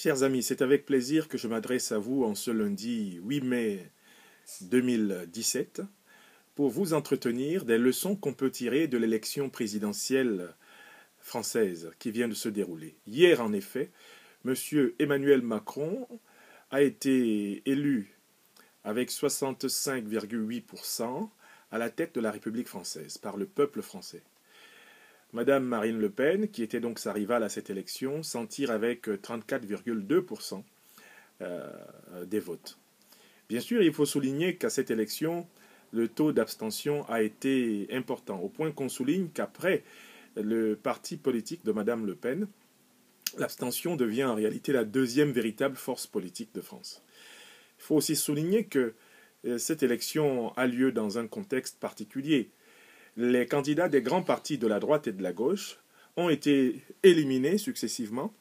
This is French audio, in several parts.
Chers amis, c'est avec plaisir que je m'adresse à vous en ce lundi 8 mai 2017 pour vous entretenir des leçons qu'on peut tirer de l'élection présidentielle française qui vient de se dérouler. Hier, en effet, M. Emmanuel Macron a été élu avec 65,8% à la tête de la République française par le peuple français. Madame Marine Le Pen, qui était donc sa rivale à cette élection, s'en tire avec 34,2% des votes. Bien sûr, il faut souligner qu'à cette élection, le taux d'abstention a été important, au point qu'on souligne qu'après le parti politique de Madame Le Pen, l'abstention devient en réalité la deuxième véritable force politique de France. Il faut aussi souligner que cette élection a lieu dans un contexte particulier. Les candidats des grands partis de la droite et de la gauche ont été éliminés successivement,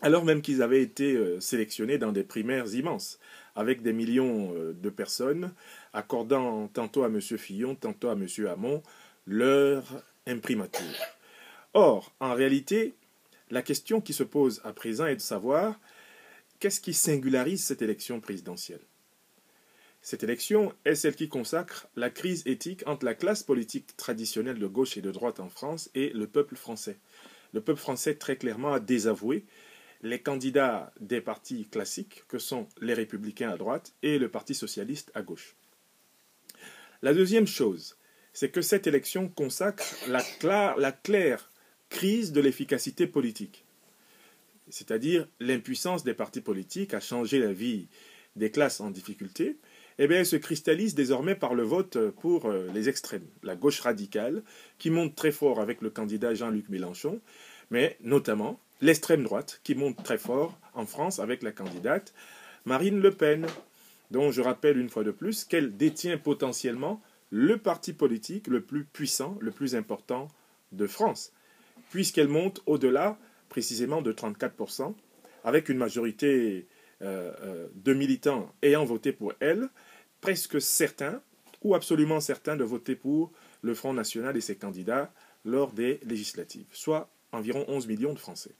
alors même qu'ils avaient été sélectionnés dans des primaires immenses, avec des millions de personnes, accordant tantôt à M. Fillon, tantôt à M. Hamon, leur imprimatur. Or, en réalité, la question qui se pose à présent est de savoir qu'est-ce qui singularise cette élection présidentielle. Cette élection est celle qui consacre la crise éthique entre la classe politique traditionnelle de gauche et de droite en France et le peuple français. Le peuple français, très clairement, a désavoué les candidats des partis classiques que sont les Républicains à droite et le Parti socialiste à gauche. La deuxième chose, c'est que cette élection consacre la claire crise de l'efficacité politique, c'est-à-dire l'impuissance des partis politiques à changer la vie des classes en difficulté. Elle se cristallise désormais par le vote pour les extrêmes, la gauche radicale, qui monte très fort avec le candidat Jean-Luc Mélenchon, mais notamment l'extrême droite, qui monte très fort en France avec la candidate Marine Le Pen, dont je rappelle une fois de plus qu'elle détient potentiellement le parti politique le plus puissant, le plus important de France, puisqu'elle monte au-delà précisément de 34%, avec une majorité de militants ayant voté pour elle, presque certains, ou absolument certains, de voter pour le Front National et ses candidats lors des législatives, soit environ 11 millions de Français.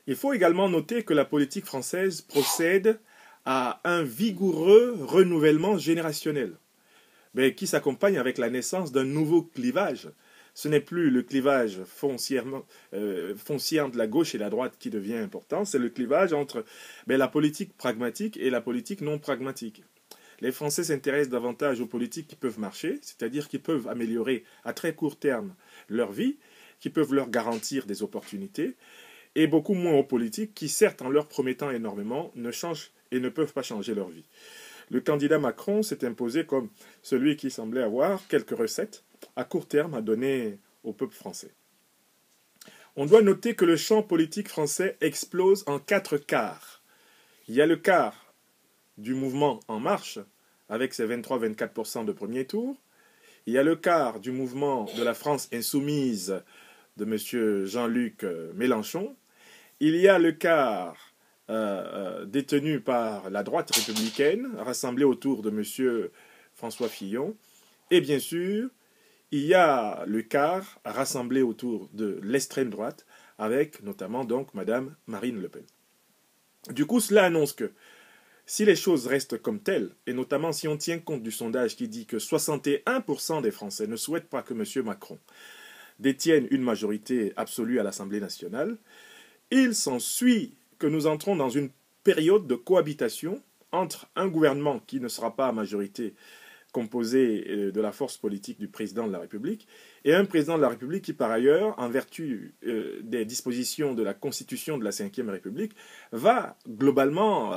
Il faut également noter que la politique française procède à un vigoureux renouvellement générationnel, mais qui s'accompagne avec la naissance d'un nouveau clivage. Ce n'est plus le clivage foncier de la gauche et de la droite qui devient important, c'est le clivage entre la politique pragmatique et la politique non pragmatique. Les Français s'intéressent davantage aux politiques qui peuvent marcher, c'est-à-dire qui peuvent améliorer à très court terme leur vie, qui peuvent leur garantir des opportunités, et beaucoup moins aux politiques qui, certes, en leur promettant énormément, ne changent et ne peuvent pas changer leur vie. Le candidat Macron s'est imposé comme celui qui semblait avoir quelques recettes à court terme à donner au peuple français. On doit noter que le champ politique français explose en 4 quarts. Il y a le quart du mouvement En Marche, avec ses 23-24% de premier tour. Il y a le quart du mouvement de la France insoumise de M. Jean-Luc Mélenchon. Il y a le quart détenu par la droite républicaine, rassemblé autour de M. François Fillon. Et bien sûr, il y a le quart rassemblé autour de l'extrême droite, avec notamment donc Madame Marine Le Pen. Du coup, cela annonce que si les choses restent comme telles, et notamment si on tient compte du sondage qui dit que 61% des Français ne souhaitent pas que M. Macron détienne une majorité absolue à l'Assemblée nationale, il s'ensuit que nous entrons dans une période de cohabitation entre un gouvernement qui ne sera pas à majorité composé de la force politique du président de la République, et un président de la République qui, par ailleurs, en vertu des dispositions de la Constitution de la Ve République, va globalement,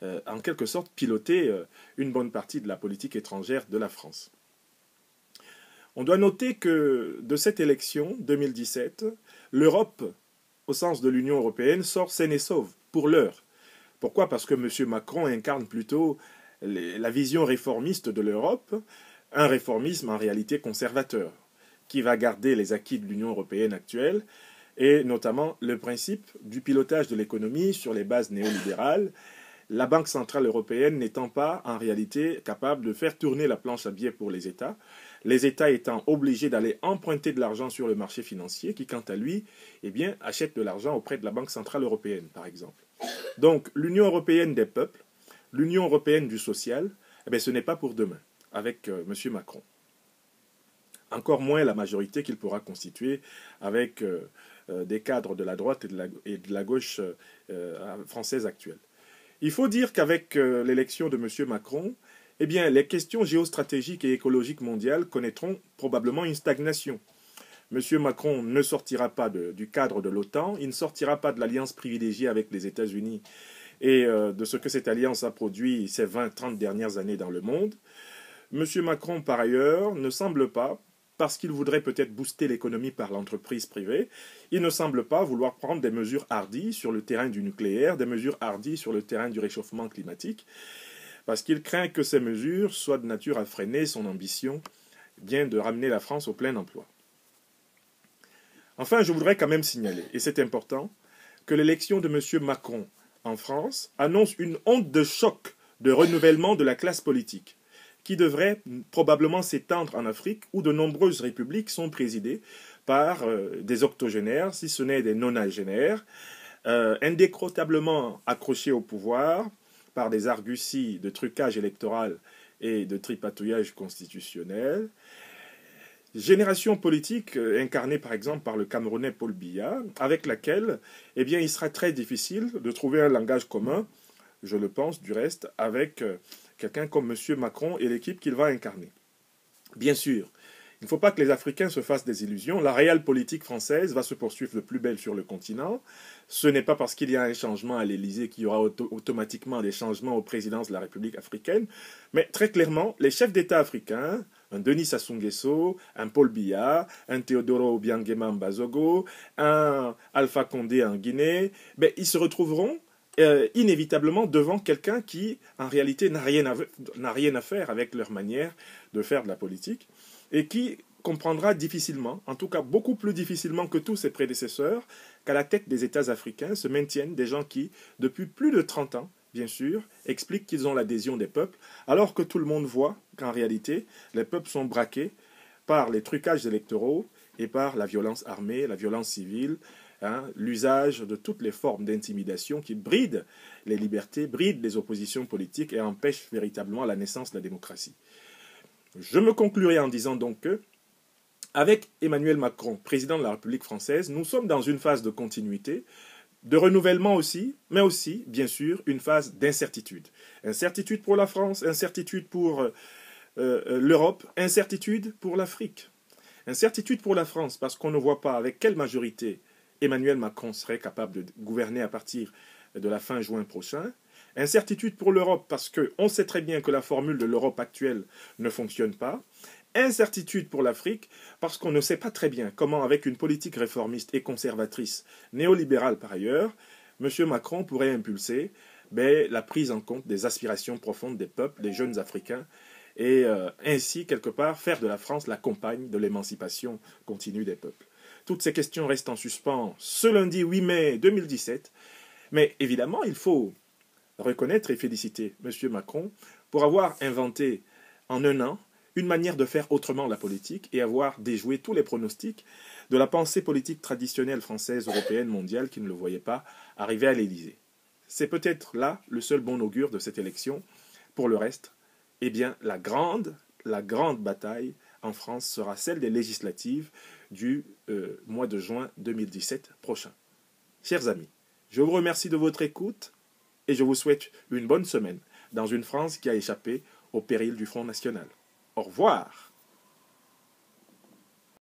en quelque sorte, piloter une bonne partie de la politique étrangère de la France. On doit noter que de cette élection 2017, l'Europe, au sens de l'Union européenne, sort saine et sauve, pour l'heure. Pourquoi ? Parce que M. Macron incarne plutôt la vision réformiste de l'Europe, un réformisme en réalité conservateur, qui va garder les acquis de l'Union européenne actuelle, et notamment le principe du pilotage de l'économie sur les bases néolibérales, la Banque centrale européenne n'étant pas en réalité capable de faire tourner la planche à billets pour les États, les États étant obligés d'aller emprunter de l'argent sur le marché financier qui, quant à lui, eh bien, achète de l'argent auprès de la Banque centrale européenne, par exemple. Donc, l'Union européenne des peuples, l'Union européenne du social, eh bien, ce n'est pas pour demain, avec M. Macron. Encore moins la majorité qu'il pourra constituer avec des cadres de la droite et de la gauche française actuelle. Il faut dire qu'avec l'élection de M. Macron, eh bien, les questions géostratégiques et écologiques mondiales connaîtront probablement une stagnation. M. Macron ne sortira pas du cadre de l'OTAN, il ne sortira pas de l'alliance privilégiée avec les États-Unis et de ce que cette alliance a produit ces 20-30 dernières années dans le monde. M. Macron, par ailleurs, ne semble pas, parce qu'il voudrait peut-être booster l'économie par l'entreprise privée, il ne semble pas vouloir prendre des mesures hardies sur le terrain du nucléaire, des mesures hardies sur le terrain du réchauffement climatique, parce qu'il craint que ces mesures soient de nature à freiner son ambition bien de ramener la France au plein emploi. Enfin, je voudrais quand même signaler, et c'est important, que l'élection de M. Macron en France annonce une onde de choc de renouvellement de la classe politique, qui devrait probablement s'étendre en Afrique, où de nombreuses républiques sont présidées par des octogénaires, si ce n'est des nonagénaires, indécrotablement accrochés au pouvoir par des arguties de trucage électoral et de tripatouillage constitutionnel. Génération politique incarnée par exemple par le Camerounais Paul Biya, avec laquelle eh bien, il sera très difficile de trouver un langage commun, je le pense du reste, avec quelqu'un comme M. Macron et l'équipe qu'il va incarner. Bien sûr, il ne faut pas que les Africains se fassent des illusions. La réelle politique française va se poursuivre de plus belle sur le continent. Ce n'est pas parce qu'il y a un changement à l'Élysée qu'il y aura automatiquement des changements aux présidences de la République africaine. Mais très clairement, les chefs d'État africains, un Denis Sassou Nguesso, un Paul Biya, un Teodoro Obiang Bazogo, un Alpha Condé en Guinée, ben, ils se retrouveront inévitablement devant quelqu'un qui, en réalité, n'a rien à faire avec leur manière de faire de la politique et qui comprendra difficilement, en tout cas beaucoup plus difficilement que tous ses prédécesseurs, qu'à la tête des États africains se maintiennent des gens qui, depuis plus de 30 ans, bien sûr, expliquent qu'ils ont l'adhésion des peuples, alors que tout le monde voit qu'en réalité, les peuples sont braqués par les trucages électoraux et par la violence armée, la violence civile, l'usage de toutes les formes d'intimidation qui brident les libertés, brident les oppositions politiques et empêchent véritablement la naissance de la démocratie. Je me conclurai en disant donc que, avec Emmanuel Macron, président de la République française, nous sommes dans une phase de continuité, de renouvellement aussi, mais aussi, bien sûr, une phase d'incertitude. Incertitude pour la France, incertitude pour l'Europe, incertitude pour l'Afrique. Incertitude pour la France, parce qu'on ne voit pas avec quelle majorité Emmanuel Macron serait capable de gouverner à partir de la fin juin prochain. Incertitude pour l'Europe, parce qu'on sait très bien que la formule de l'Europe actuelle ne fonctionne pas. Incertitude pour l'Afrique, parce qu'on ne sait pas très bien comment, avec une politique réformiste et conservatrice, néolibérale par ailleurs, M. Macron pourrait impulser la prise en compte des aspirations profondes des peuples, des jeunes Africains, et ainsi, quelque part, faire de la France la compagne de l'émancipation continue des peuples. Toutes ces questions restent en suspens ce lundi 8 mai 2017, mais évidemment, il faut reconnaître et féliciter M. Macron pour avoir inventé en un an une manière de faire autrement la politique et avoir déjoué tous les pronostics de la pensée politique traditionnelle française, européenne, mondiale qui ne le voyait pas arriver à l'Élysée. C'est peut-être là le seul bon augure de cette élection. Pour le reste, eh bien, la grande bataille en France sera celle des législatives du mois de juin 2017 prochain. Chers amis, je vous remercie de votre écoute et je vous souhaite une bonne semaine dans une France qui a échappé au péril du Front National. Au revoir.